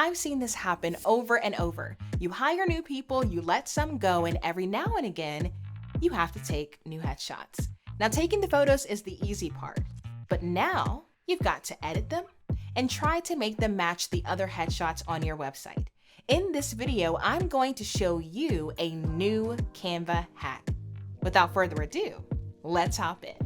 I've seen this happen over and over. You hire new people, you let some go, and every now and again, you have to take new headshots. Now, taking the photos is the easy part, but now you've got to edit them and try to make them match the other headshots on your website. In this video, I'm going to show you a new Canva hack. Without further ado, let's hop in.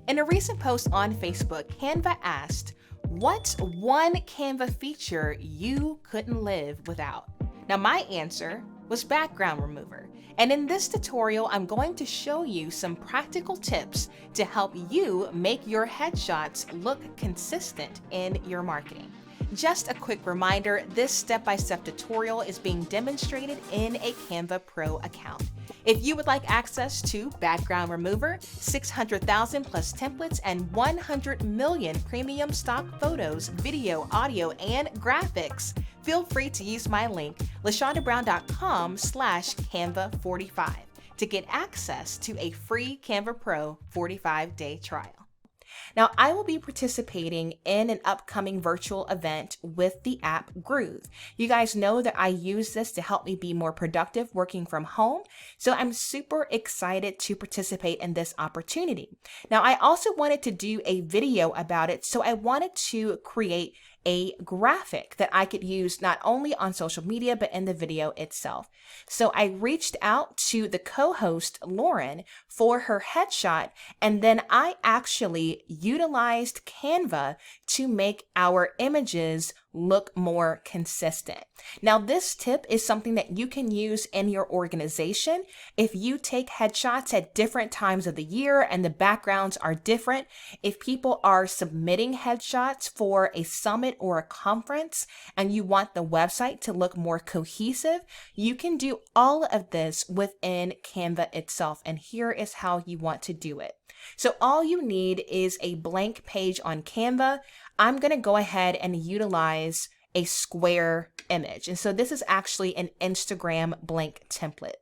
In a recent post on Facebook, Canva asked, "What's one Canva feature you couldn't live without?" Now, my answer was background remover. And in this tutorial, I'm going to show you some practical tips to help you make your headshots look consistent in your marketing. Just a quick reminder, this step-by-step tutorial is being demonstrated in a Canva Pro account. If you would like access to background remover, 600,000 plus templates, and 100 million premium stock photos, video, audio, and graphics, feel free to use my link, LaShondaBrown.com/Canva45 to get access to a free Canva Pro 45-day trial. Now, I will be participating in an upcoming virtual event with the app Groove. You guys know that I use this to help me be more productive working from home, so I'm super excited to participate in this opportunity. Now, I also wanted to do a video about it, so I wanted to create a graphic that I could use not only on social media, but in the video itself. So I reached out to the co-host, Lauren, for her headshot, and then I actually utilized Canva to make our images look more consistent. Now, this tip is something that you can use in your organization. If you take headshots at different times of the year and the backgrounds are different, if people are submitting headshots for a summit or a conference and you want the website to look more cohesive, you can do all of this within Canva itself. And here is how you want to do it. So all you need is a blank page on Canva. I'm going to go ahead and utilize a square image. And so this is actually an Instagram blank template.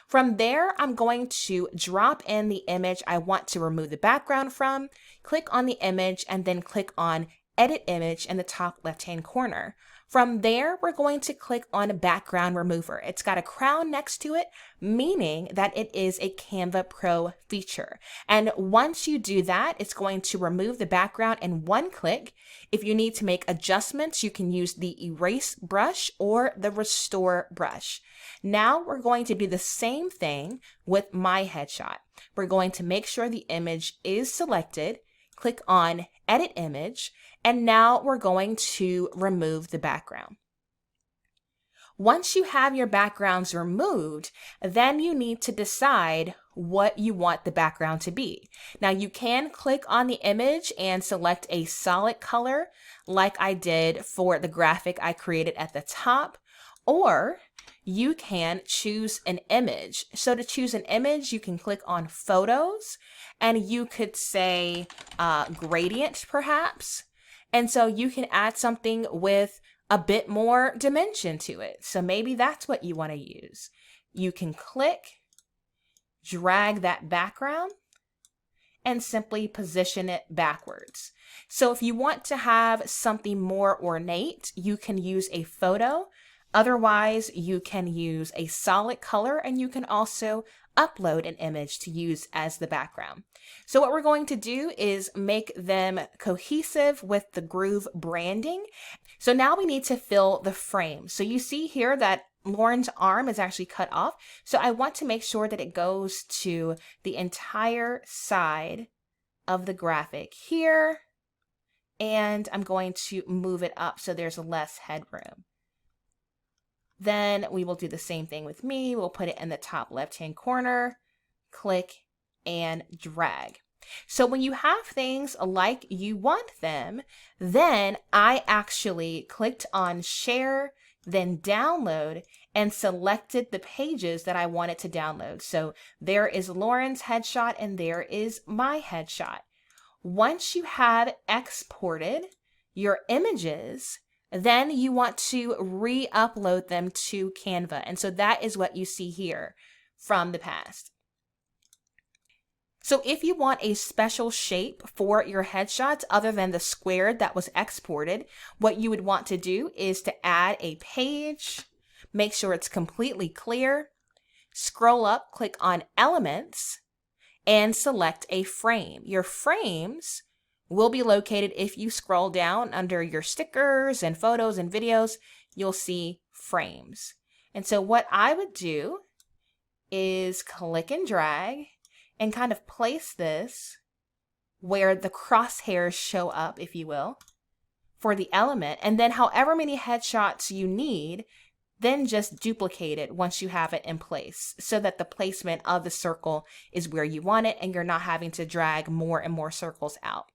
From there, I'm going to drop in the image I want to remove the background from, click on the image, and then click on Edit Image in the top left-hand corner. From there, we're going to click on Background Remover. It's got a crown next to it, meaning that it is a Canva Pro feature. And once you do that, it's going to remove the background in one click. If you need to make adjustments, you can use the Erase brush or the Restore brush. Now we're going to do the same thing with my headshot. We're going to make sure the image is selected, click on Edit Image, and now we're going to remove the background. Once you have your backgrounds removed, then you need to decide what you want the background to be. Now, you can click on the image and select a solid color like I did for the graphic I created at the top, or you can choose an image. So to choose an image, you can click on Photos, and you could say gradient perhaps. And so you can add something with a bit more dimension to it. So maybe that's what you want to use. You can click, drag that background, and simply position it backwards. So if you want to have something more ornate, you can use a photo. Otherwise, you can use a solid color, and you can also upload an image to use as the background. So what we're going to do is make them cohesive with the Groove branding. So now we need to fill the frame. So you see here that Lauren's arm is actually cut off. So I want to make sure that it goes to the entire side of the graphic here. And I'm going to move it up so there's less headroom. Then we will do the same thing with me. We'll put it in the top left-hand corner, click, and drag. So when you have things like you want them, then I actually clicked on Share, then Download, and selected the pages that I wanted to download. So there is Lauren's headshot, and there is my headshot. Once you have exported your images, then you want to re-upload them to Canva. And so that is what you see here from the past. So if you want a special shape for your headshots other than the square that was exported, what you would want to do is to add a page, make sure it's completely clear, scroll up, click on Elements, and select a frame. Your frames will be located if you scroll down under your stickers and photos and videos, you'll see frames. And so what I would do is click and drag and kind of place this where the crosshairs show up, if you will, for the element. And then however many headshots you need, then just duplicate it once you have it in place so that the placement of the circle is where you want it and you're not having to drag more and more circles out.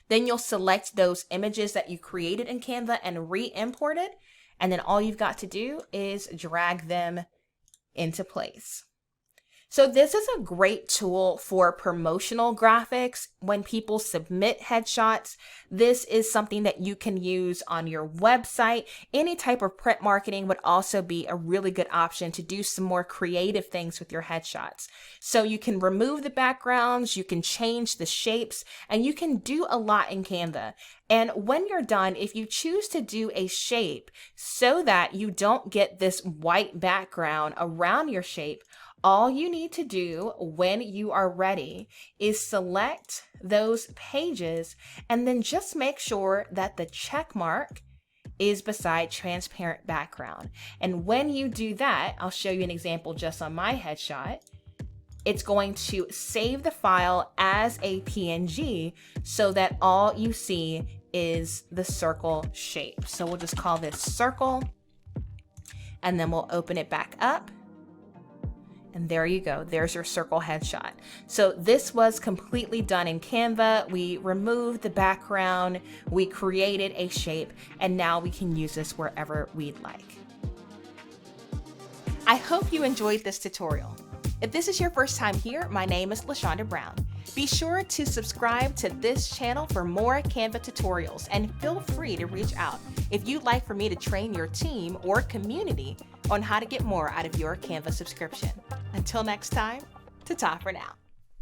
Then you'll select those images that you created in Canva and re-import it. And then all you've got to do is drag them into place. So this is a great tool for promotional graphics. When people submit headshots, this is something that you can use on your website. Any type of print marketing would also be a really good option to do some more creative things with your headshots. So you can remove the backgrounds, you can change the shapes, and you can do a lot in Canva. And when you're done, if you choose to do a shape so that you don't get this white background around your shape, all you need to do when you are ready is select those pages and then just make sure that the check mark is beside transparent background. And when you do that, I'll show you an example just on my headshot. It's going to save the file as a PNG so that all you see is the circle shape. So we'll just call this circle and then we'll open it back up. And there you go. There's your circle headshot. So this was completely done in Canva. We removed the background, we created a shape, and now we can use this wherever we'd like. I hope you enjoyed this tutorial. If this is your first time here, my name is LaShonda Brown. Be sure to subscribe to this channel for more Canva tutorials and feel free to reach out if you'd like for me to train your team or community on how to get more out of your Canva subscription. Until next time, ta-ta for now.